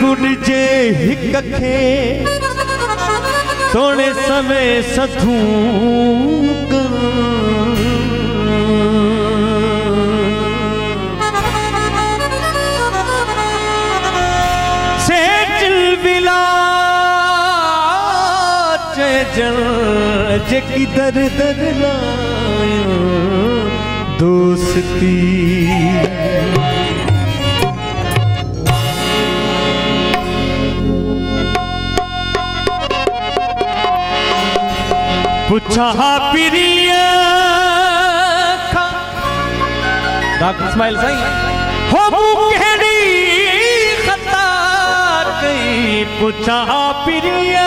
गुरजे हिक खे सोने समय सधू से चिलबिला जेकी दर दर लायो दोस्ती पुछा पिरिया डॉक्टर इस्माइल साईं हो केड़ी खता कई पुछा पिरिया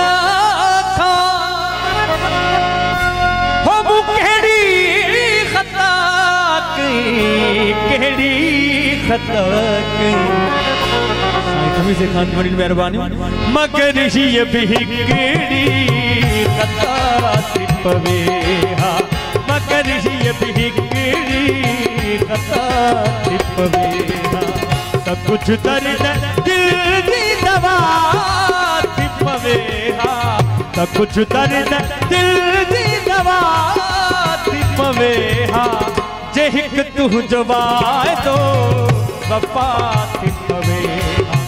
हो केड़ी खता कई केड़ी खता कई कभी से खान बड़ी मेहरबानी मगर ये भी केड़ी खता पवे हा मगर ये भी केड़ी खता पवे हा तो कुछ दर्द दिल दी दवा पवे हा तो कुछ दर्द दिल दी दवा पवे हा जे हिक तू जवाए तो वफा पवे हा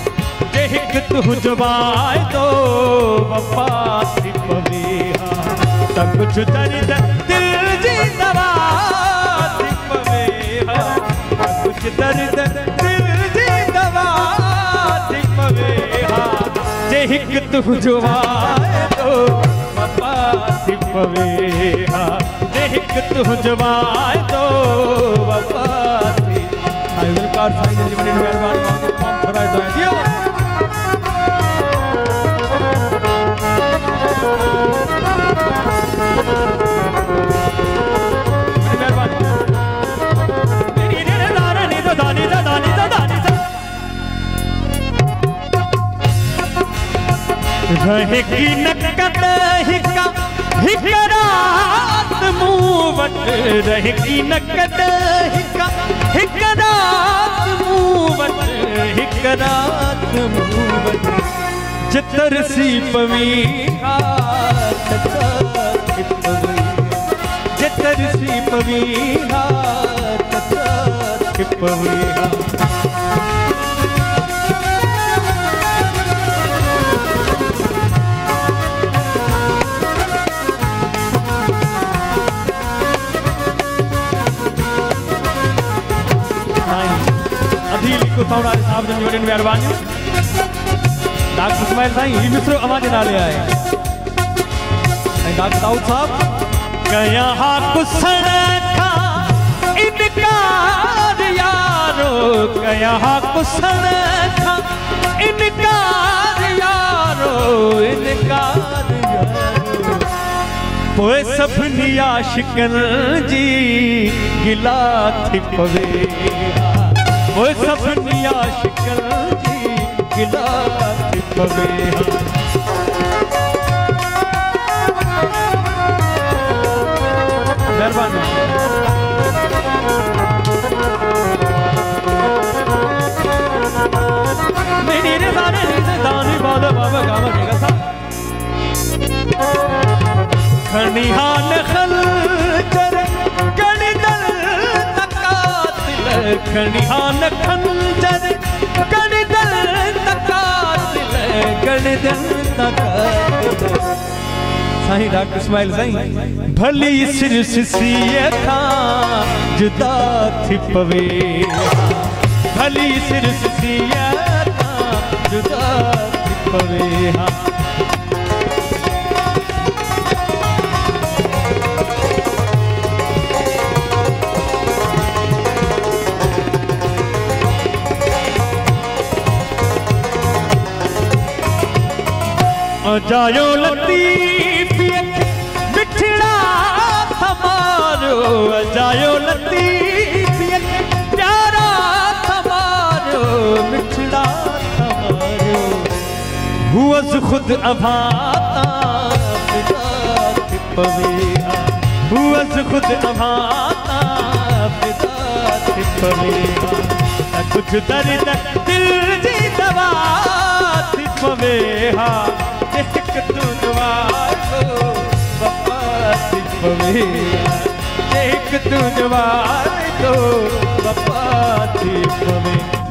जे हिक तू जवाए तो वफा पवे हा सब कुछ दर्द दिल जी दवा पवे हा सब कुछ दर्द दिल जी दवा पवे हा जे हिक तू जवाए तो वफा पवे हा जे हिक तू जवाए तो वफा आई विल कार साईं जी बड़ी मेहरबानी काम कराए तो दियो रहेगी नकद हिका हिकरात मूवट रहेगी नकद हिका हिकरात मूवट हिकरात मूवट जितर सी पवी हाथ पवी जितर सी पवी हाथ पवी को साउंड साहब जी वॾी महिरबानी डॉक्टर इस्माइल साईं ही मिस्रो आवाज नाले आए डॉक्टर दाऊद साहब कया हा कुसण था इनकार यारो कया हा कुसण था इनकार यारो इनकार यारो पोइ सभिनी आशिकन जी गिला थी पवे वो सभिनी आशिकन जी गिला थी पवे मेहरबानी मेरी रे सारे दानी बाबा बाबा गावा केगा सा खनिहान खलचर गणी दल तकातिल खनिहान खंजर गणी दल तकातिल गणी दल तकातिल साईं डॉक्टर इस्माइल साईं भली सिर सिसिए था जुदा थी पवे भली सिर सिसिए था जुदा थी पवे जायो लतीफ मिठड़ा हमारो जायो लतीफ प्यारा हमारो मिठड़ा हमारो हुआ खुद अभाता फिदा थी पवे हुआ खुद अभाता फिदा थी पवे कुछ दर्द दिल जी दवा थी पवे हा एक तू जवार को बप्पा थी पवे एक तू जवार को बप्पा थी पवे।